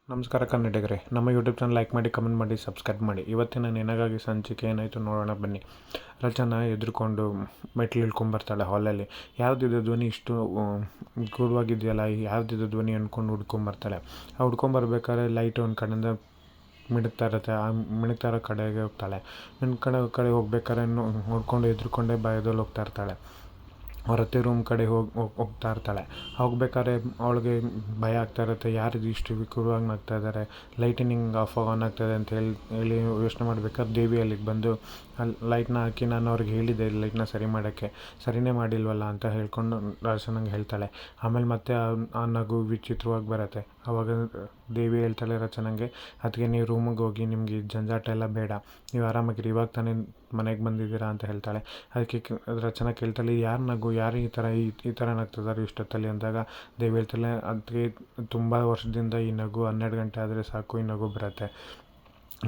ನಮಸ್ಕಾರ ಕನ್ನಡಿಗರೇ, ನಮ್ಮ YouTube channel like ಮಾಡಿ, ಕಮೆಂಟ್ ಮಾಡಿ, ಸಬ್ಸ್ಕ್ರೈಬ್ ಮಾಡಿ. ಇವತ್ತಿನ ನಿನಗಾಗಿ ಸಂಚಿಕೆ ಏನಾಯಿತು ನೋಡೋಣ ಬನ್ನಿ. ರಚನಾ ಎದ್ರುಕೊಂಡು ಮೆಟ್ಲು ಇಳ್ಕೊಂಬರ್ತಾಳೆ ಹಾಲಲ್ಲಿ. ಯಾವುದಿದು ಧ್ವನಿ ಇಷ್ಟು ಗೂಢವಾಗಿದೆಯಲ್ಲ, ಯಾವುದಿದು ಧ್ವನಿ ಅಂದ್ಕೊಂಡು ಹುಡ್ಕೊಂಬರ್ತಾಳೆ. ಆ ಹುಡ್ಕೊಂಬರ್ಬೇಕಾದ್ರೆ ಲೈಟ್ ಒಂದು ಕಡೆಯಿಂದ ಮಿಣುಕ್ತಾ ಇರುತ್ತೆ. ಆ ಮಿಣುಕ್ತಾ ಇರೋ ಕಡೆಗೆ ಹೋಗ್ತಾಳೆ. ಕಡೆ ಹೋಗ್ಬೇಕಾದ್ರೆ ನೋಡ್ಕೊಂಡು ಎದ್ರುಕೊಂಡೇ ಭಯದಲ್ಲಿ ಹೋಗ್ತಾ ಇರ್ತಾಳೆ. ಅವ್ರ ಅತ್ತೆ ರೂಮ್ ಕಡೆ ಹೋಗ್ತಾ ಇರ್ತಾಳೆ. ಹೋಗ್ಬೇಕಾದ್ರೆ ಅವಳಿಗೆ ಭಯ ಆಗ್ತಾ ಇರುತ್ತೆ. ಯಾರಿದು ಇಷ್ಟು ವಿಕೃತವಾಗಿ ನಗ್ತಾ ಇದ್ದಾರೆ, ಲೈಟಿನಿಂಗ್ ಆನ್ ಆಗ್ತಾಯಿದೆ ಅಂತ ಹೇಳಿ ಯೋಚನೆ ಮಾಡ್ಬೇಕಾದ್ರೆ ದೇವಿ ಅಲ್ಲಿಗೆ ಬಂದು ಅಲ್ಲಿ ಲೈಟ್ನ ಹಾಕಿ, ನಾನು ಅವ್ರಿಗೆ ಹೇಳಿದ್ದೆ ಲೈಟ್ನ ಸರಿ ಮಾಡೋಕ್ಕೆ, ಸರಿನೇ ಮಾಡಿಲ್ವಲ್ಲ ಅಂತ ಹೇಳ್ಕೊಂಡು ರಚನಾಗೆ ಹೇಳ್ತಾಳೆ. ಆಮೇಲೆ ಮತ್ತೆ ಆ ನಗು ವಿಚಿತ್ರವಾಗಿ ಬರುತ್ತೆ. ಆವಾಗ ದೇವಿ ಹೇಳ್ತಾಳೆ ರಚನಾಗೆ, ಅದಕ್ಕೆ ನೀವು ರೂಮಿಗೆ ಹೋಗಿ, ನಿಮಗೆ ಜಂಜಾಟ ಎಲ್ಲ ಬೇಡ, ನೀವು ಆರಾಮಾಗಿರಿ, ಇವಾಗ ತಾನೇ ಮನೆಗೆ ಬಂದಿದ್ದೀರಾ ಅಂತ ಹೇಳ್ತಾಳೆ. ಅದಕ್ಕೆ ರಚನಾ ಕೇಳ್ತಾಳೆ, ಯಾರು ನಗು, ಯಾರು ಈ ಥರ ನಗ್ತಿದ್ದಾರೆ ಇಷ್ಟೊತ್ತಲ್ಲಿ ಅಂದಾಗ ದೇವಿ ಹೇಳ್ತಾಳೆ, ಅದಕ್ಕೆ ತುಂಬ ವರ್ಷದಿಂದ ಈ ನಗು 12 ಗಂಟೆ ಆದರೆ ಸಾಕು ಈ ನಗು ಬರುತ್ತೆ,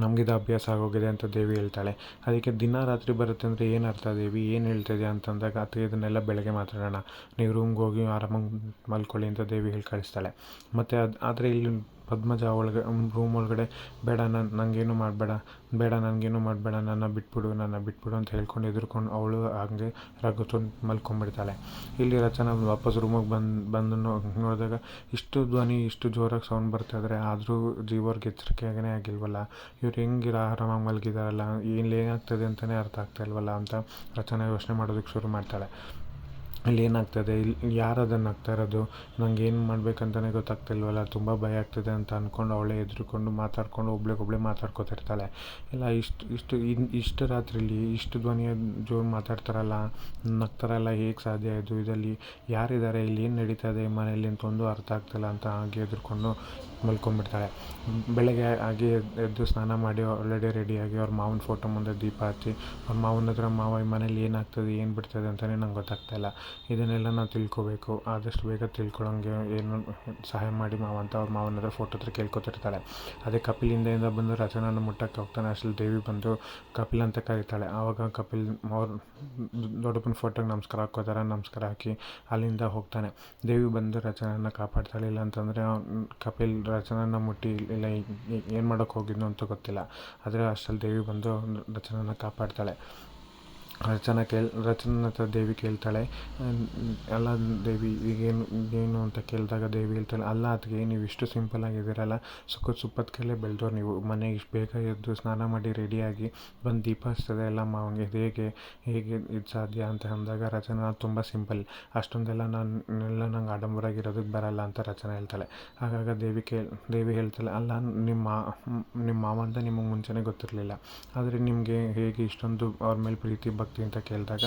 ನಮಗಿದು ಅಭ್ಯಾಸ ಆಗೋಗಿದೆ ಅಂತ ದೇವಿ ಹೇಳ್ತಾಳೆ. ಅದಕ್ಕೆ ದಿನ ರಾತ್ರಿ ಬರುತ್ತೆ ಅಂದರೆ ಏನು ಅರ್ಥ ದೇವಿ, ಏನು ಹೇಳ್ತಿದ್ಯಾ ಅಂತಂದಾಗ, ಅದಕ್ಕೆ ಇದನ್ನೆಲ್ಲ ಬೆಳಗ್ಗೆ ಮಾತಾಡೋಣ, ನೀವು ರೂಮ್ಗೆ ಹೋಗಿ ಆರಾಮಾಗಿ ಮಲ್ಕೊಳ್ಳಿ ಅಂತ ದೇವಿ ಹೇಳಿ ಕಳಿಸ್ತಾಳೆ. ಮತ್ತು ಆದರೆ ಇಲ್ಲಿ ಪದ್ಮಜ ರೂಮ್ ಒಳಗಡೆ ಬೇಡ, ನನಗೇನು ಮಾಡಬೇಡ, ನನಗೇನು ಮಾಡಬೇಡ, ನನ್ನ ಬಿಟ್ಬಿಡು ಅಂತ ಹೇಳ್ಕೊಂಡು ಎದುರ್ಕೊಂಡು ಅವಳು ಹಾಗೆ ರಘುತ್ಕೊಂಡು ಮಲ್ಕೊಂಡ್ಬಿಡ್ತಾಳೆ. ಇಲ್ಲಿ ರಚನಾ ವಾಪಸ್ ರೂಮಿಗೆ ಬಂದು ನೋಡಿದಾಗ ಇಷ್ಟು ಧ್ವನಿ, ಇಷ್ಟು ಜೋರಾಗಿ ಸೌಂಡ್ ಬರ್ತಾಯಿದ್ರೆ ಆದರೂ ಜೀವರ್ಗೆ ಎಚ್ಚರಿಕೆಯಾಗೇ ಆಗಿಲ್ವಲ್ಲ, ಇವ್ರು ಹೆಂಗೆ ಆರಾಮಾಗಿ ಮಲಗಿದಾರಲ್ಲ, ಏನಾಗ್ತದೆ ಅಂತಲೇ ಅರ್ಥ ಆಗ್ತಾಯಿಲ್ವಲ್ಲ ಅಂತ ರಚನಾ ಯೋಚನೆ ಮಾಡೋದಕ್ಕೆ ಶುರು ಮಾಡ್ತಾಳೆ. ಇಲ್ಲಿ ಏನಾಗ್ತದೆ, ಇಲ್ಲಿ ಯಾರು ಅದನ್ನು ಆಗ್ತಾ ಇರೋದು, ನಂಗೆ ಏನು ಮಾಡ್ಬೇಕಂತಲೇ ಗೊತ್ತಾಗ್ತಿಲ್ವಲ್ಲ, ತುಂಬ ಭಯ ಆಗ್ತದೆ ಅಂತ ಅಂದ್ಕೊಂಡು ಅವಳೇ ಎದುರುಕೊಂಡು ಮಾತಾಡ್ಕೊಂಡು ಒಬ್ಳಿಗೊಬ್ಳೆ ಮಾತಾಡ್ಕೊತಿರ್ತಾಳೆ. ಇಲ್ಲ ಇಷ್ಟು ರಾತ್ರಿಲಿ ಇಷ್ಟು ಧ್ವನಿಯ ಜೋರು ಮಾತಾಡ್ತಾರಲ್ಲ, ನಗ್ತಾರಲ್ಲ, ಹೇಗೆ ಸಾಧ್ಯ ಇದು, ಇದರಲ್ಲಿ ಯಾರಿದ್ದಾರೆ, ಇಲ್ಲಿ ಏನು ನಡೀತಾ ಇದೆ ಮನೆಯಲ್ಲಿ ಅಂತ ಒಂದು ಅರ್ಥ ಆಗ್ತಿಲ್ಲ ಅಂತ ಹಾಗೆ ಎದುರ್ಕೊಂಡು ಮಲ್ಕೊಂಡ್ಬಿಡ್ತಾಳೆ. ಬೆಳಗ್ಗೆ ಹಾಗೆ ಎದ್ದು ಸ್ನಾನ ಮಾಡಿ ಆಲ್ರೆಡಿ ರೆಡಿಯಾಗಿ ಅವ್ರ ಮಾವನ ಫೋಟೋ ಮುಂದೆ ದೀಪ ಹಚ್ಚಿ ಅವ್ರ ಮಾವನ ಹತ್ರ, ಮಾವ ಈ ಮನೇಲಿ ಏನಾಗ್ತದೆ, ಏನು ಬಿಡ್ತದೆ ಅಂತಲೇ ನಂಗೆ ಗೊತ್ತಾಗ್ತಾಯಿಲ್ಲ, ಇದನ್ನೆಲ್ಲ ನಾವು ತಿಳ್ಕೊಬೇಕು, ಆದಷ್ಟು ಬೇಗ ತಿಳ್ಕೊಳ್ಳೋಂಗೆ ಏನು ಸಹಾಯ ಮಾಡಿ ಮಾವ ಅಂತ ಅವ್ರ ಮಾವನ ಹತ್ರ ಫೋಟೋ ಹತ್ರ ಕೇಳ್ಕೊತಿರ್ತಾಳೆ. ಅದೇ ಕಪಿಲ್ ಹಿಂದೆಯಿಂದ ಬಂದು ರಚನಾನ ಮುಟ್ಟಕ್ಕೆ ಹೋಗ್ತಾನೆ. ಅಷ್ಟರಲ್ಲಿ ದೇವಿ ಬಂದು ಕಪಿಲ್ ಅಂತ ಕರೀತಾಳೆ. ಆವಾಗ ಕಪಿಲ್ ಅವ್ರ ದೊಡ್ಡಪ್ಪನ ಫೋಟೋಗೆ ನಮಸ್ಕಾರ ಹಾಕ್ಕೋತಾರೆ. ನಮಸ್ಕಾರ ಹಾಕಿ ಅಲ್ಲಿಂದ ಹೋಗ್ತಾನೆ. ದೇವಿ ಬಂದು ರಚನಾನ ಕಾಪಾಡ್ತಾಳೆ. ಇಲ್ಲ ಅಂತಂದರೆ ಕಪಿಲ್ ರಚನಾನ ಮುಟ್ಟಿ ಇಲ್ಲ ಏನು ಮಾಡೋಕ್ಕೆ ಹೋಗಿದ್ನೋ ಅಂತ ಗೊತ್ತಿಲ್ಲ. ಆದರೆ ಅಷ್ಟರಲ್ಲಿ ದೇವಿ ಬಂದು ರಚನಾನ ಕಾಪಾಡ್ತಾಳೆ. ರಚನಾ ಹತ್ರ ದೇವಿ ಕೇಳ್ತಾಳೆ, ಅಲ್ಲ ದೇವಿ ಏನು ಅಂತ ಕೇಳಿದಾಗ ದೇವಿ ಹೇಳ್ತಾಳೆ, ಅಲ್ಲ ಅದಕ್ಕೆ ನೀವು ಇಷ್ಟು ಸಿಂಪಲ್ ಆಗಿದ್ದೀರಲ್ಲ, ಸುಪ್ಪದ ಕೈಲೇ ಬೆಳೆದವ್ರು ನೀವು, ಮನೆಗೆ ಇಷ್ಟು ಬೇಗ ಎದ್ದು ಸ್ನಾನ ಮಾಡಿ ರೆಡಿಯಾಗಿ ಬಂದು ದೀಪ ಹಚ್ತದೆ ಎಲ್ಲ ಮಾವಂಗೆ, ಹೇಗೆ ಇದು ಸಾಧ್ಯ ಅಂತ ಅಂದಾಗ ರಚನಾ ತುಂಬ ಸಿಂಪಲ್, ಅಷ್ಟೊಂದೆಲ್ಲ ನಂಗೆ ಆಡಂಬರಾಗಿರೋದಕ್ಕೆ ಬರಲ್ಲ ಅಂತ ರಚನಾ ಹೇಳ್ತಾಳೆ. ಆಗಾಗ ದೇವಿ ಹೇಳ್ತಾಳೆ, ಅಲ್ಲ ನಿಮ್ಮ ಮಾವ ಅಂತ ನಿಮಗೆ ಮುಂಚೆನೇ ಗೊತ್ತಿರಲಿಲ್ಲ, ಆದರೆ ನಿಮಗೆ ಹೇಗೆ ಇಷ್ಟೊಂದು ಅವ್ರ ಮೇಲೆ ಪ್ರೀತಿ ಭಕ್ತಿ ಅಂತ ಕೇಳಿದಾಗ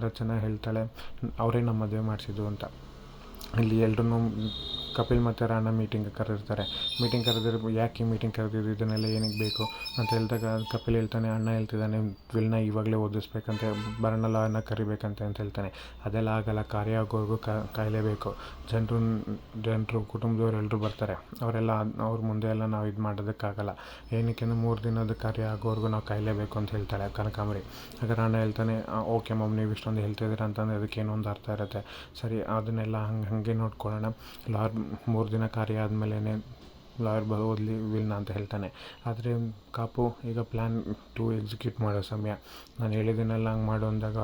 ರಚನಾ ಹೇಳ್ತಾಳೆ, ಅವರೇ ನಮ್ಮ ಮದುವೆ ಮಾಡಿಸಿದ್ದು ಅಂತ. ಇಲ್ಲಿ ಎಲ್ಲರೂ ಕಪಿಲ್ ಮತ್ತು ರಾಣಾ ಮೀಟಿಂಗ್ ಕರೆದಿರ್ತಾರೆ. ಮೀಟಿಂಗ್ ಕರೆದಿರೋ, ಯಾಕೆ ಮೀಟಿಂಗ್ ಕರೆದಿದ್ದು, ಇದನ್ನೆಲ್ಲ ಏನಕ್ಕೆ ಬೇಕು ಅಂತ ಹೇಳಿದಾಗ ಕಪಿಲ್ ಹೇಳ್ತಾನೆ, ಅಣ್ಣ ಹೇಳ್ತಿದ್ದಾನೆ ವಿಲ್ನ ಇವಾಗಲೇ ಓದಿಸ್ಬೇಕಂತೆ, ಬರಣಲಾನ ಕರಿಬೇಕಂತೆ ಅಂತ ಹೇಳ್ತಾನೆ. ಅದೆಲ್ಲ ಆಗಲ್ಲ, ಕಾರ್ಯ ಆಗೋವರೆಗೂ ಕಾಯಲೇಬೇಕು. ಜನರು ಕುಟುಂಬದವ್ರು ಎಲ್ಲರೂ ಬರ್ತಾರೆ, ಅವ್ರ ಮುಂದೆ ಎಲ್ಲ ನಾವು ಇದು ಮಾಡೋದಕ್ಕಾಗಲ್ಲ, ಏನಕ್ಕೆ 3 ದಿನದ ಕಾರ್ಯ ಆಗೋವರೆಗೂ ನಾವು ಕಾಯಲೇಬೇಕು ಅಂತ ಹೇಳ್ತಾಳೆ ಕನಕಾಂಬರಿ. ಆಗ ರಾಣಾ ಹೇಳ್ತಾನೆ, ಓಕೆ ಮಮ್, ನೀವು ಇಷ್ಟೊಂದು ಹೇಳ್ತಿದ್ದೀರ ಅಂತಂದರೆ ಅದಕ್ಕೆ ಏನೋ ಒಂದು ಅರ್ಥ ಇರುತ್ತೆ, ಸರಿ ಅದನ್ನೆಲ್ಲ ಹಾಗೆ ನೋಡ್ಕೊಳ್ಳೋಣ, 3 ದಿನ ಕಾರ್ಯ ಆದಮೇಲೆ ಲಾಯರ್ ಓದಲಿ ವಿಲ್ನ ಅಂತ ಹೇಳ್ತಾನೆ. ಆದರೆ ಕಾಪು ಈಗ ಪ್ಲ್ಯಾನ್ 2 ಎಕ್ಸಿಕ್ಯೂಟ್ ಮಾಡೋ ಸಮಯ, ನಾನು ಹೇಳಿದ್ದೀನಲ್ಲ ಹಂಗೆ ಮಾಡು ಅಂದಾಗ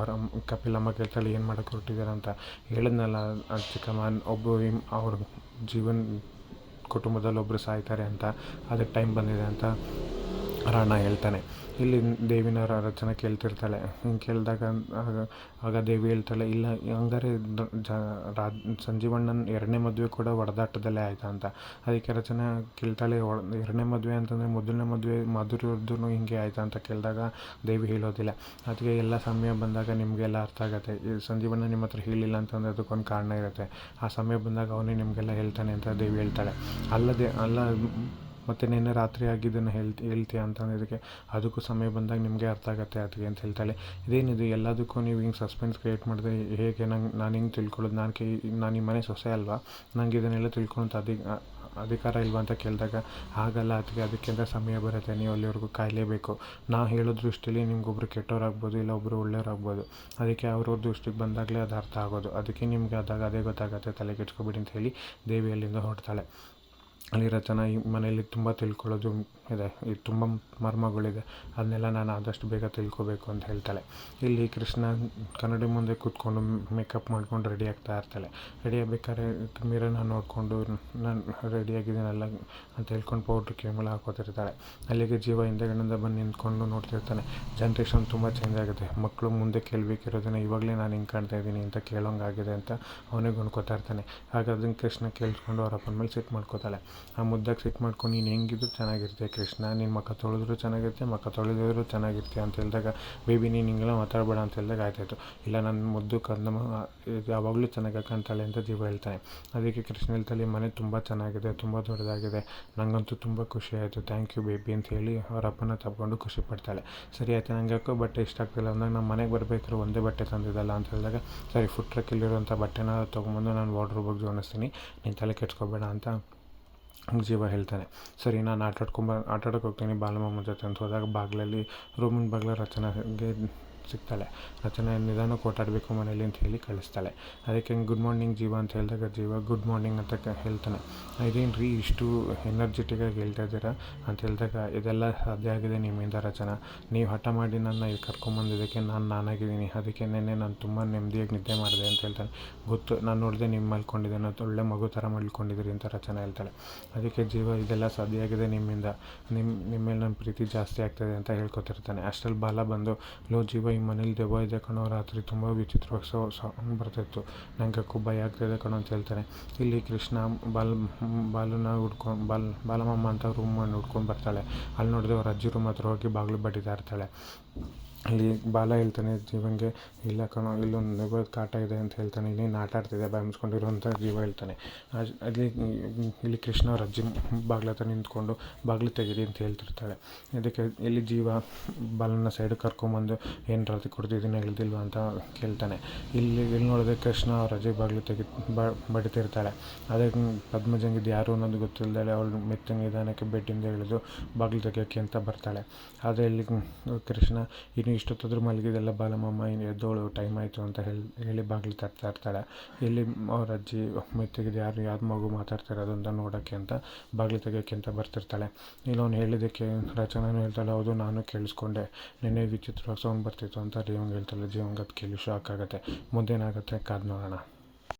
ಕಪಿಲ್ ಅಮ್ಮ ಕೇಳ್ತಾಳೆ, ಏನು ಮಾಡೋಕ್ಕೆ ಹೊರಟಿದ್ದಾರೆ ಅಂತ. ಹೇಳಿದ್ನಲ್ಲ ಚಿಕ್ಕಮ್ಮ, ಅವ್ರ ಕುಟುಂಬದಲ್ಲಿ ಒಬ್ಬರು ಸಾಯ್ತಾರೆ ಅಂತ, ಅದಕ್ಕೆ ಟೈಮ್ ಬಂದಿದೆ ಅಂತ ರಾಣಾ ಹೇಳ್ತಾನೆ. ಇಲ್ಲಿ ದೇವಿನ ರಚನೆ ಕೇಳ್ತಿರ್ತಾಳೆ. ಹಿಂಗೆ ಕೇಳಿದಾಗ ಆಗ ದೇವಿ ಹೇಳ್ತಾಳೆ, ಇಲ್ಲ ಹಂಗಾರೆ ಸಂಜೀವಣ್ಣನ 2ನೇ ಮದುವೆ ಕೂಡ ಹೊಡೆದಾಟದಲ್ಲೇ ಆಯಿತಾ ಅಂತ. ಅದಕ್ಕೆ ರಚನೆ ಕೇಳ್ತಾಳೆ, 2ನೇ ಮದುವೆ ಅಂತಂದರೆ ಮೊದಲನೇ ಮದುವೆ ಮಧುರದ್ದು ಹಿಂಗೆ ಆಯಿತಾ ಅಂತ ಕೇಳಿದಾಗ ದೇವಿ ಹೇಳೋದಿಲ್ಲ. ಅದಕ್ಕೆ ಎಲ್ಲ ಸಮಯ ಬಂದಾಗ ನಿಮಗೆಲ್ಲ ಅರ್ಥ ಆಗುತ್ತೆ. ಈ ಸಂಜೀವಣ್ಣ ನಿಮ್ಮ ಹತ್ರ ಹೇಳಿಲ್ಲ ಅಂತಂದರೆ ಅದಕ್ಕೊಂದು ಕಾರಣ ಇರುತ್ತೆ, ಆ ಸಮಯ ಬಂದಾಗ ಅವನೇ ನಿಮಗೆಲ್ಲ ಹೇಳ್ತಾನೆ ಅಂತ ದೇವಿ ಹೇಳ್ತಾಳೆ. ಅಲ್ಲ ಮತ್ತು ನಿನ್ನೆ ರಾತ್ರಿ ಆಗಿದ್ದನ್ನು ಹೇಳ್ತೀಯ ಅಂತಂದಿದ್ದಕ್ಕೆ, ಅದಕ್ಕೂ ಸಮಯ ಬಂದಾಗ ನಿಮಗೆ ಅರ್ಥ ಆಗುತ್ತೆ ಅದಕ್ಕೆ ಅಂತ ಹೇಳ್ತಾಳೆ. ಇದೇನಿದು ಎಲ್ಲದಕ್ಕೂ ನೀವು ಹಿಂಗೆ ಸಸ್ಪೆನ್ಸ್ ಕ್ರಿಯೇಟ್ ಮಾಡಿದ್ರೆ ಹೇಗೆ, ನಾನು ಹಿಂಗೆ ತಿಳ್ಕೊಳ್ಳೋದು, ನಾನು ಈ ಮನೆ ಸೊಸೆ ಅಲ್ವಾ, ನನಗೆ ಇದನ್ನೆಲ್ಲ ತಿಳ್ಕೊಳ್ಳೋಂಥ ಅಧಿಕಾರ ಇಲ್ವಾ ಅಂತ ಕೇಳಿದಾಗ, ಆಗಲ್ಲ ಅದಕ್ಕೆ ಅಂತ ಸಮಯ ಬರುತ್ತೆ, ನೀವು ಅಲ್ಲಿವರೆಗೂ ಕಾಯಲೇಬೇಕು. ನಾ ಹೇಳೋ ದೃಷ್ಟಿಲಿ ನಿಮ್ಗೊಬ್ರು ಕೆಟ್ಟವರಾಗ್ಬೋದು, ಇಲ್ಲ ಒಬ್ಬರು ಒಳ್ಳೆಯವರಾಗ್ಬೋದು, ಅದಕ್ಕೆ ಅವ್ರವ್ರ ದೃಷ್ಟಿಗೆ ಬಂದಾಗಲೇ ಅದು ಅರ್ಥ ಆಗೋದು, ಅದಕ್ಕೆ ನಿಮಗೆ ಅದೇ ಗೊತ್ತಾಗುತ್ತೆ, ತಲೆ ಕೆಡ್ಸ್ಕೊಬೇಡಿ ಅಂತ ಹೇಳಿ ದೇವಿ ಅಲ್ಲಿಂದ ಹೊರಡ್ತಾಳೆ. ಅಲ್ಲಿ ರಚನಾ ಈ ಮನೆಯಲ್ಲಿ ತುಂಬ ತಿಳ್ಕೊಳ್ಳೋದು ಇದೆ, ಈ ತುಂಬ ಮರ್ಮಗಳಿದೆ, ಅದನ್ನೆಲ್ಲ ನಾನು ಆದಷ್ಟು ಬೇಗ ತಿಳ್ಕೊಬೇಕು ಅಂತ ಹೇಳ್ತಾಳೆ. ಇಲ್ಲಿ ಕೃಷ್ಣ ಕನ್ನಡಿ ಮುಂದೆ ಕೂತ್ಕೊಂಡು ಮೇಕಪ್ ಮಾಡ್ಕೊಂಡು ರೆಡಿ ಆಗ್ತಾ ಇರ್ತಾಳೆ. ರೆಡಿ ಆಗ್ಬೇಕಾದ್ರೆ ಮಿರರ್ನ ನೋಡಿಕೊಂಡು ನಾನು ರೆಡಿಯಾಗಿದ್ದೀನಲ್ಲ ಅಂತ ಹೇಳ್ಕೊಂಡು ಪೌಡ್ರ್ ಕ್ರೀಮೆಲ್ಲ ಹಾಕೋತಿರ್ತಾಳೆ. ಅಲ್ಲಿಗೆ ಜೀವ ಹಿಂದೆಗಡೆಯಿಂದ ಬಂದು ನಿಂತ್ಕೊಂಡು ನೋಡ್ತಿರ್ತಾನೆ. ಜನ್ರೇಷನ್ ತುಂಬ ಚೇಂಜ್ ಆಗುತ್ತೆ, ಮಕ್ಕಳು ಮುಂದೆ ಕೇಳಬೇಕಿರೋದನ್ನ ಇವಾಗಲೇ ನಾನು ಹಿಂಗೆ ಕಾಣ್ತಾ ಇದ್ದೀನಿ ಅಂತ ಕೇಳೋಂಗಾಗಿದೆ ಅಂತ ಅವನಿಗೆ ಅನ್ಕೋತಾ ಇರ್ತಾನೆ. ಹಾಗಾದ್ರೆ ಕೃಷ್ಣ ಕೇಳಿಸ್ಕೊಂಡು ಅವ್ರ ಅಪ್ಪನ ಮೇಲೆ ಸಿಟ್ಟು ಮಾಡ್ಕೋತಾಳೆ. ಆ ಮುದ್ದಾಗಿ ಸಿಟ್ಟು ಮಾಡ್ಕೊಂಡು ನೀನು ಹೆಂಗಿದ್ರು ಚೆನ್ನಾಗಿರ್ತೀಯ ಕೃಷ್ಣ, ನಿನ್ನ ಮುಖ ತೊಳೆದ್ರು ಚೆನ್ನಾಗಿರ್ತೀಯ, ಮುಖ ತೊಳೆದಿದ್ರು ಚೆನ್ನಾಗಿರ್ತೀಯ ಅಂತ ಹೇಳಿದಾಗ ಬೇಬಿ ನೀನು ಹಿಂಗೆಲ್ಲ ಮಾತಾಡಬೇಡ ಅಂತ ಹೇಳಿದಾಗ ಆಯ್ತಾಯಿತು, ಇಲ್ಲ ನನ್ನ ಮುದ್ದು ಕಂದಮ್ಮ ಯಾವಾಗಲೂ ಚೆನ್ನಾಗಿ ಕಾಣ್ತಾಳೆ ಅಂತ ಜೀವ ಹೇಳ್ತಾನೆ. ಅದಕ್ಕೆ ಕೃಷ್ಣ ಹೇಳ್ತಾಳೆ ಮನೆ ತುಂಬ ಚೆನ್ನಾಗಿದೆ, ತುಂಬ ದೊಡ್ಡದಾಗಿದೆ, ನನಗಂತೂ ತುಂಬ ಖುಷಿ ಆಯಿತು, ಥ್ಯಾಂಕ್ ಯು ಬೇಬಿ ಅಂತ ಹೇಳಿ ಅವ್ರ ಅಪ್ಪನ ತಗೊಂಡು ಖುಷಿ ಪಡ್ತಾಳೆ. ಸರಿ ಆಯಿತು, ನನಗೆ ಯಾಕೋ ಬಟ್ಟೆ ಇಷ್ಟ ಆಗ್ತಿಲ್ಲ ಅಂದಾಗ ನಮ್ಮ ಮನೆಗೆ ಬರಬೇಕಾದ್ರೆ ಒಂದೇ ಬಟ್ಟೆ ತಂದಿದ್ದಲ್ಲ ಅಂತ ಹೇಳಿದಾಗ ಸರಿ ಫುಡ್ ಟ್ರಕ್ಕಲ್ಲಿರುವಂಥ ಬಟ್ಟೆನ ತೊಗೊಂಬಂದು ನಾನು ವಾರ್ಡ್ರೋಬಿಗೆ ಜೋಡಿಸ್ತೀನಿ, ನೀನು ತಲೆ ಕೆಡ್ಸ್ಕೊಬೇಡ ಅಂತ ಜೀವ ಹೇಳ್ತಾನೆ. ಸರಿ ನಾನು ಆಟಾಡೋಕೆ ಹೋಗ್ತೀನಿ ಬಾಲಮ್ಮನ ಜೊತೆ ಅಂತ ಹೋದಾಗ ಬಾಗಿಲಲ್ಲಿ ರೂಮಿನ ಬಾಗಿಲ ರಚನೆಗೆ ಸಿಗ್ತಾಳೆ. ರಚನೆ ನಿಧಾನಕ್ಕೆ ಓಟಾಡಬೇಕು ಮನೇಲಿ ಅಂತ ಹೇಳಿ ಕಳಿಸ್ತಾಳೆ. ಅದಕ್ಕೆ ಗುಡ್ ಮಾರ್ನಿಂಗ್ ಜೀವ ಅಂತ ಹೇಳಿದಾಗ ಜೀವ ಗುಡ್ ಮಾರ್ನಿಂಗ್ ಅಂತ ಹೇಳ್ತಾನೆ. ಇದೇನು ರೀ ಇಷ್ಟು ಎನರ್ಜೆಟಿಕಾಗಿ ಹೇಳ್ತಾ ಇದ್ದೀರಾ ಅಂತ ಹೇಳಿದಾಗ ಇದೆಲ್ಲ ಸಾಧ್ಯ ಆಗಿದೆ ನಿಮ್ಮಿಂದ ರಚನಾ, ನೀವು ಹಠ ಮಾಡಿ ನನ್ನ ಇಲ್ಲಿ ಕರ್ಕೊಂಬಂದಿದ್ದಕ್ಕೆ ನಾನಾಗಿದ್ದೀನಿ, ಅದಕ್ಕೆ ನೆನ್ನೆ ನಾನು ತುಂಬ ನೆಮ್ಮದಿಯಾಗಿ ನಿದ್ದೆ ಮಾಡಿದೆ ಅಂತ ಹೇಳ್ತಾನೆ. ಗೊತ್ತು, ನಾನು ನೋಡಿದೆ ನೀವು ಮಲ್ಕೊಂಡಿದ್ದೇನೆ, ಒಳ್ಳೆ ಮಗು ಥರ ಮಲ್ಕೊಂಡಿದ್ದೀರಿ ಅಂತ ರಚನೆ ಹೇಳ್ತಾಳೆ. ಅದಕ್ಕೆ ಜೀವ ಇದೆಲ್ಲ ಸಾಧ್ಯ ಆಗಿದೆ ನಿಮ್ಮಿಂದ, ನಿಮ್ಮ ಮೇಲೆ ನನ್ನ ಪ್ರೀತಿ ಜಾಸ್ತಿ ಆಗ್ತಾಯಿದೆ ಅಂತ ಹೇಳ್ಕೊತಿರ್ತಾನೆ. ಅಷ್ಟರಲ್ಲಿ ಬಾಲ ಬಂದು ಲೋ ಜೀವ ಈ ಮನೇಲಿ ದೆವ್ವ ಇದೆ ಕಣೋ, ರಾತ್ರಿ ತುಂಬ ವಿಚಿತ್ರವಾಗಿ ಸೌಂಡ್ ಬರ್ತಾಯಿತ್ತು, ನನಗೆ ಭಯ ಆಗ್ತಾಯಿದೆ ಕಣೋ ಅಂತ ಹೇಳ್ತಾನೆ. ಇಲ್ಲಿ ಕೃಷ್ಣ ಬಾಲನ ಬಾಲಮಮ್ಮ ಅಂತ ರೂಮನ್ನು ಹುಡ್ಕೊಂಡು ಬರ್ತಾಳೆ. ಅಲ್ಲಿ ನೋಡಿದ್ರೆ ಅವ್ರ ಅಜ್ಜಿ ರೂಮ್ ಹತ್ರ ಹೋಗಿ ಬಾಗಿಲು ಬಡಿತಾ ಇರ್ತಾಳೆ. ಅಲ್ಲಿ ಬಾಲ ಹೇಳ್ತಾನೆ ಜೀವಂಗೆ, ಇಲ್ಲ ಕಣೋ ಇಲ್ಲೊಂದು ದೆವ್ವದ ಕಾಟ ಇದೆ ಅಂತ ಹೇಳ್ತಾನೆ. ಇನ್ನೇನು ಆಟ ಆಡ್ತಿದೆ ಬಾಯಿ ಮುಚ್ಕೊಂಡಿರೋ ಅಂತ ಜೀವ ಹೇಳ್ತಾನೆ. ಇಲ್ಲಿ ಕೃಷ್ಣ ಅವ್ರ ಅಜ್ಜಿ ಬಾಗಿಲ ಹತ್ರ ನಿಂತ್ಕೊಂಡು ಬಾಗಿಲು ತೆಗೀರಿ ಅಂತ ಹೇಳ್ತಿರ್ತಾಳೆ. ಇದಕ್ಕೆ ಇಲ್ಲಿ ಜೀವ ಬಾಲನ ಸೈಡಿಗೆ ಕರ್ಕೊಂಬಂದು ಏನು ರಾತ್ರಿ ಕೊಡ್ತಿದ್ದೀನಿ ಹೇಳ್ದಿಲ್ವ ಅಂತ ಕೇಳ್ತಾನೆ. ಇಲ್ಲಿ ನೋಡಿದ್ರೆ ಕೃಷ್ಣ ಅವ್ರ ಅಜ್ಜಿ ಬಾಗಿಲು ಬಡಿತಿರ್ತಾಳೆ. ಅದಕ್ಕೆ ಪದ್ಮಜಂಗಿದ್ದು ಯಾರು ಅನ್ನೋದು ಗೊತ್ತಿಲ್ಲದೆ ಅವಳು ಮೆತ್ತಂಗೆ ನಿಧಾನಕ್ಕೆ ಬೆಡ್ಡಿಂದ ಇಳಿದು ಬಾಗಿಲು ತೆಗಿಯೋಕ್ಕೆ ಅಂತ ಬರ್ತಾಳೆ. ಆದರೆ ಇಲ್ಲಿ ಕೃಷ್ಣ ಇನ್ನು ಇಷ್ಟೊತ್ತಾದರೂ ಮಲಗಿದೆಲ್ಲ ಬಾಲಮಮ್ಮ ಇನ್ನು ಎದ್ದೋಳು ಟೈಮ್ ಆಯಿತು ಅಂತ ಹೇಳಿ ಬಾಗಿಲು ತಟ್ತಾ ಇರ್ತಾಳೆ. ಇಲ್ಲಿ ಅವ್ರ ಅಜ್ಜಿ ಮೆತ್ತಗಿದೆ ಯಾರು ಮಗು ಮಾತಾಡ್ತಿರೋದು ಅಂತ ನೋಡೋಕ್ಕೆ ಅಂತ ಬಾಗಿಲು ತೆಗಿಯೋಕ್ಕೆ ಅಂತ ಬರ್ತಿರ್ತಾಳೆ. ಇಲ್ಲಿ ಅವ್ನು ಹೇಳಿದ್ದಕ್ಕೆ ರಚನಾನು ಹೇಳ್ತಾಳೆ, ಹೌದು ನಾನು ಕೇಳಿಸ್ಕೊಂಡೆ, ನೆನ್ನೆ ವಿಚಿತ್ರವಾಗಿ ಸೌಂಡ್ ಬರ್ತಿತ್ತು ಅಂತ ಜೀವಂಗೆ ಹೇಳ್ತಾಳೆ. ಜೀವಂಗೆ ಅದು ಕೇಳಿ ಶಾಕ್ ಆಗುತ್ತೆ. ಮುಂದೇನಾಗುತ್ತೆ ಕಾದು ನೋಡೋಣ.